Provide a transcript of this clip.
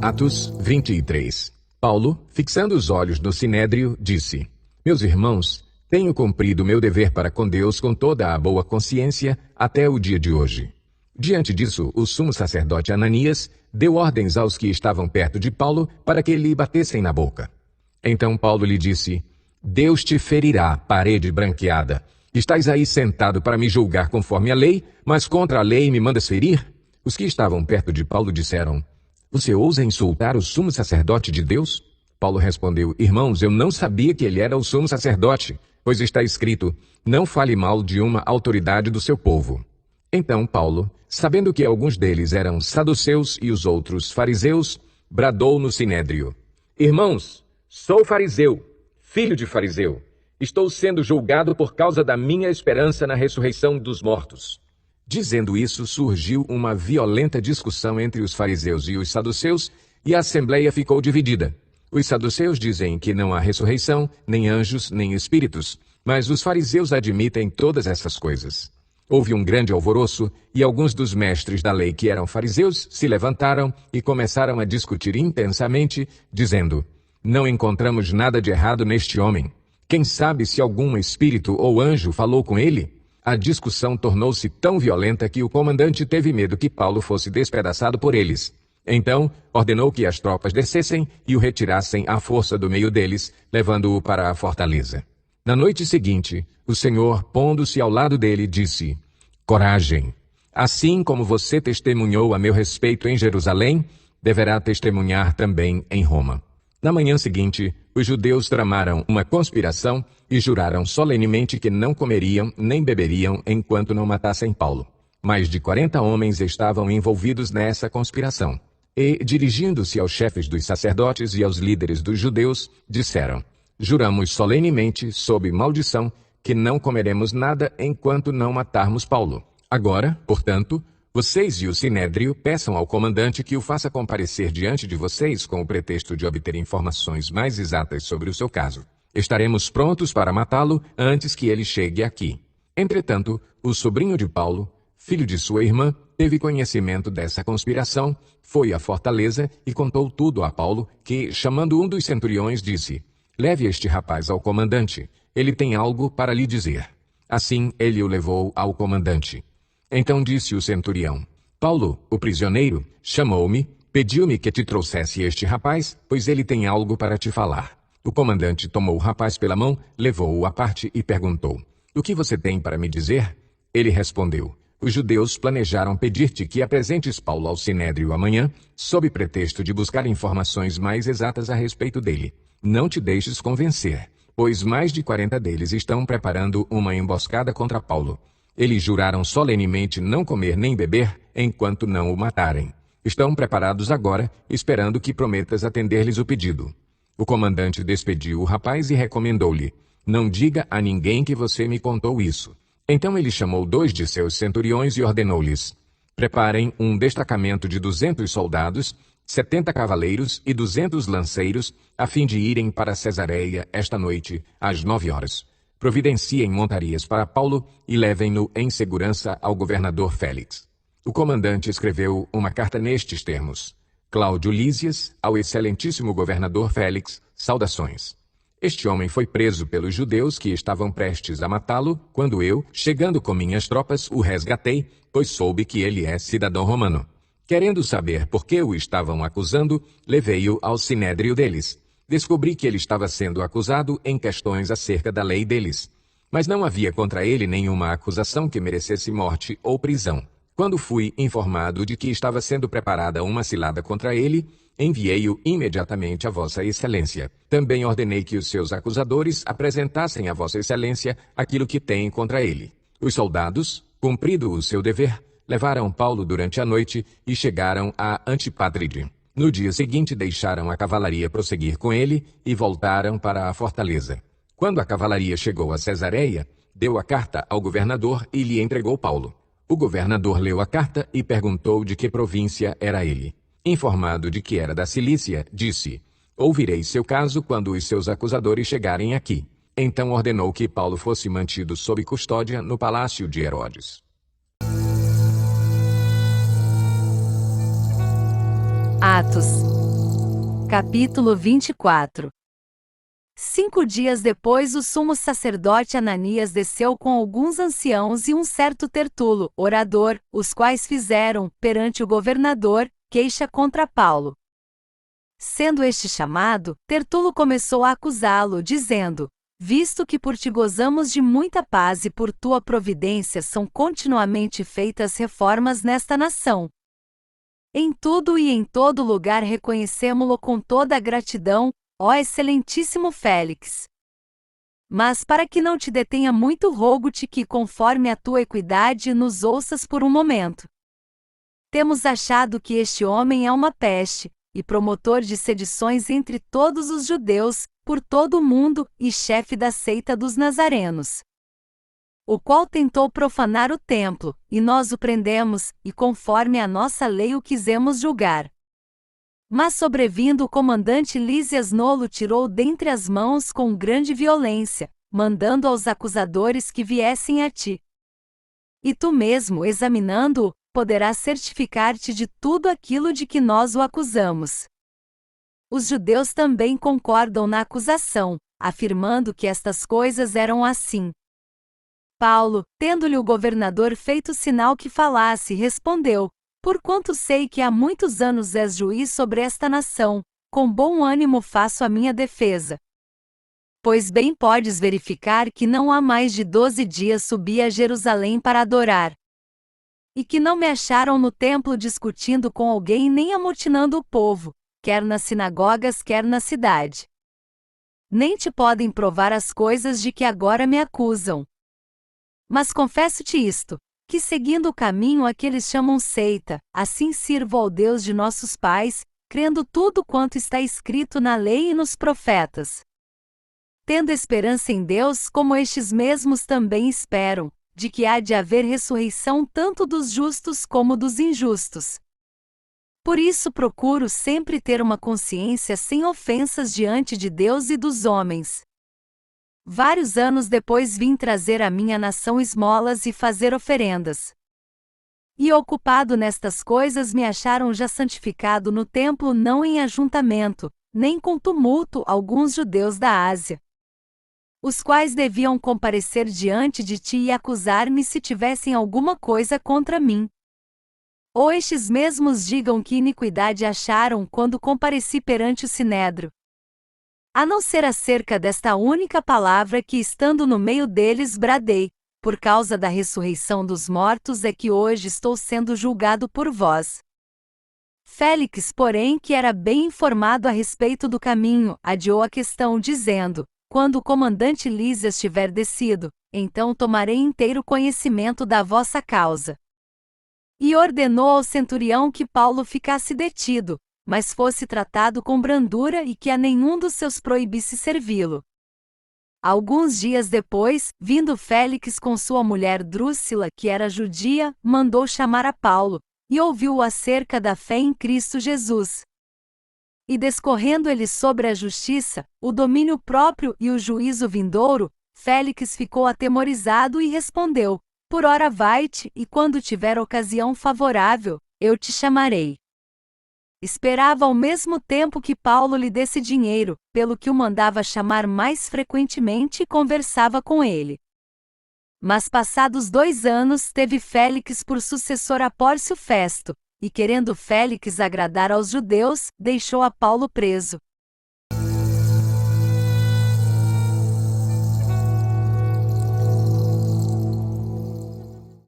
Atos 23. Paulo, fixando os olhos no Sinédrio, disse: Meus irmãos, tenho cumprido meu dever para com Deus com toda a boa consciência até o dia de hoje. Diante disso, o sumo sacerdote Ananias deu ordens aos que estavam perto de Paulo para que lhe batessem na boca. Então Paulo lhe disse: Deus te ferirá, parede branqueada. Estás aí sentado para me julgar conforme a lei, mas contra a lei me mandas ferir? Os que estavam perto de Paulo disseram: Você ousa insultar o sumo sacerdote de Deus? Paulo respondeu: Irmãos, eu não sabia que ele era o sumo sacerdote, pois está escrito: Não fale mal de uma autoridade do seu povo. Então Paulo, sabendo que alguns deles eram saduceus e os outros fariseus, bradou no Sinédrio: Irmãos, sou fariseu, filho de fariseu. Estou sendo julgado por causa da minha esperança na ressurreição dos mortos. Dizendo isso, surgiu uma violenta discussão entre os fariseus e os saduceus, e a assembleia ficou dividida. Os saduceus dizem que não há ressurreição, nem anjos, nem espíritos, mas os fariseus admitem todas essas coisas. Houve um grande alvoroço, e alguns dos mestres da lei que eram fariseus se levantaram e começaram a discutir intensamente, dizendo: Não encontramos nada de errado neste homem. Quem sabe se algum espírito ou anjo falou com ele? A discussão tornou-se tão violenta que o comandante teve medo que Paulo fosse despedaçado por eles. Então, ordenou que as tropas descessem e o retirassem à força do meio deles, levando-o para a fortaleza. Na noite seguinte, o Senhor, pondo-se ao lado dele, disse: Coragem! Assim como você testemunhou a meu respeito em Jerusalém, deverá testemunhar também em Roma. Na manhã seguinte, os judeus tramaram uma conspiração e juraram solenemente que não comeriam nem beberiam enquanto não matassem Paulo. Mais de 40 homens estavam envolvidos nessa conspiração. E, dirigindo-se aos chefes dos sacerdotes e aos líderes dos judeus, disseram: Juramos solenemente, sob maldição, que não comeremos nada enquanto não matarmos Paulo. Agora, portanto, vocês e o Sinédrio peçam ao comandante que o faça comparecer diante de vocês com o pretexto de obter informações mais exatas sobre o seu caso. Estaremos prontos para matá-lo antes que ele chegue aqui. Entretanto, o sobrinho de Paulo, filho de sua irmã, teve conhecimento dessa conspiração, foi à fortaleza e contou tudo a Paulo, que, chamando um dos centuriões, disse: Leve este rapaz ao comandante, ele tem algo para lhe dizer. Assim, ele o levou ao comandante. Então disse o centurião: Paulo, o prisioneiro, chamou-me, pediu-me que te trouxesse este rapaz, pois ele tem algo para te falar. O comandante tomou o rapaz pela mão, levou-o à parte e perguntou: O que você tem para me dizer? Ele respondeu: Os judeus planejaram pedir-te que apresentes Paulo ao Sinédrio amanhã, sob pretexto de buscar informações mais exatas a respeito dele. Não te deixes convencer, pois mais de 40 deles estão preparando uma emboscada contra Paulo. Eles juraram solenemente não comer nem beber enquanto não o matarem. Estão preparados agora, esperando que prometas atender-lhes o pedido. O comandante despediu o rapaz e recomendou-lhe: Não diga a ninguém que você me contou isso. Então ele chamou 2 de seus centuriões e ordenou-lhes: Preparem um destacamento de 200 soldados, 70 cavaleiros e 200 lanceiros, a fim de irem para Cesareia esta noite, às 9 horas. Providenciem montarias para Paulo e levem-no em segurança ao governador Félix. O comandante escreveu uma carta nestes termos: Cláudio Lísias, ao excelentíssimo governador Félix, saudações. Este homem foi preso pelos judeus que estavam prestes a matá-lo, quando eu, chegando com minhas tropas, o resgatei, pois soube que ele é cidadão romano. Querendo saber por que o estavam acusando, levei-o ao sinédrio deles. Descobri que ele estava sendo acusado em questões acerca da lei deles. Mas não havia contra ele nenhuma acusação que merecesse morte ou prisão. Quando fui informado de que estava sendo preparada uma cilada contra ele, enviei-o imediatamente a Vossa Excelência. Também ordenei que os seus acusadores apresentassem a Vossa Excelência aquilo que têm contra ele. Os soldados, cumprido o seu dever, levaram Paulo durante a noite e chegaram a Antipátride. No dia seguinte deixaram a cavalaria prosseguir com ele e voltaram para a fortaleza. Quando a cavalaria chegou a Cesareia, deu a carta ao governador e lhe entregou Paulo. O governador leu a carta e perguntou de que província era ele. Informado de que era da Cilícia, disse: Ouvirei seu caso quando os seus acusadores chegarem aqui. Então ordenou que Paulo fosse mantido sob custódia no palácio de Herodes. Atos Capítulo 24. 5 dias depois, o sumo sacerdote Ananias desceu com alguns anciãos e um certo Tertulo, orador, os quais fizeram, perante o governador, queixa contra Paulo. Sendo este chamado, Tertulo começou a acusá-lo, dizendo: visto que por ti gozamos de muita paz e por tua providência são continuamente feitas reformas nesta nação. Em tudo e em todo lugar reconhecemo-lo com toda a gratidão, ó excelentíssimo Félix. Mas para que não te detenha muito, rogo-te que, conforme a tua equidade, nos ouças por um momento. Temos achado que este homem é uma peste, e promotor de sedições entre todos os judeus, por todo o mundo, e chefe da seita dos nazarenos. O qual tentou profanar o templo, e nós o prendemos, e conforme a nossa lei o quisemos julgar. Mas sobrevindo o comandante Lísias Nolo tirou dentre as mãos com grande violência, mandando aos acusadores que viessem a ti. E tu mesmo, examinando-o, poderás certificar-te de tudo aquilo de que nós o acusamos. Os judeus também concordam na acusação, afirmando que estas coisas eram assim. Paulo, tendo-lhe o governador feito sinal que falasse, respondeu: porquanto sei que há muitos anos és juiz sobre esta nação, com bom ânimo faço a minha defesa. Pois bem podes verificar que não há mais de 12 dias subi a Jerusalém para adorar. E que não me acharam no templo discutindo com alguém nem amotinando o povo, quer nas sinagogas quer na cidade. Nem te podem provar as coisas de que agora me acusam. Mas confesso-te isto, que seguindo o caminho a que eles chamam seita, assim sirvo ao Deus de nossos pais, crendo tudo quanto está escrito na lei e nos profetas. Tendo esperança em Deus, como estes mesmos também esperam, de que há de haver ressurreição tanto dos justos como dos injustos. Por isso procuro sempre ter uma consciência sem ofensas diante de Deus e dos homens. Vários anos depois vim trazer à minha nação esmolas e fazer oferendas. E ocupado nestas coisas me acharam já santificado no templo, não em ajuntamento, nem com tumulto, alguns judeus da Ásia, os quais deviam comparecer diante de ti e acusar-me se tivessem alguma coisa contra mim. Ou estes mesmos digam que iniquidade acharam quando compareci perante o sinédrio. A não ser acerca desta única palavra que, estando no meio deles, bradei: por causa da ressurreição dos mortos é que hoje estou sendo julgado por vós. Félix, porém, que era bem informado a respeito do caminho, adiou a questão, dizendo: quando o comandante Lísias tiver descido, então tomarei inteiro conhecimento da vossa causa. E ordenou ao centurião que Paulo ficasse detido, mas fosse tratado com brandura e que a nenhum dos seus proibisse servi-lo. Alguns dias depois, vindo Félix com sua mulher Drúxila, que era judia, mandou chamar a Paulo, e ouviu-o acerca da fé em Cristo Jesus. E descorrendo ele sobre a justiça, o domínio próprio e o juízo vindouro, Félix ficou atemorizado e respondeu: por ora vai-te, e quando tiver ocasião favorável, eu te chamarei. Esperava ao mesmo tempo que Paulo lhe desse dinheiro, pelo que o mandava chamar mais frequentemente e conversava com ele. Mas passados 2 anos teve Félix por sucessor a Pórcio Festo, e querendo Félix agradar aos judeus, deixou a Paulo preso,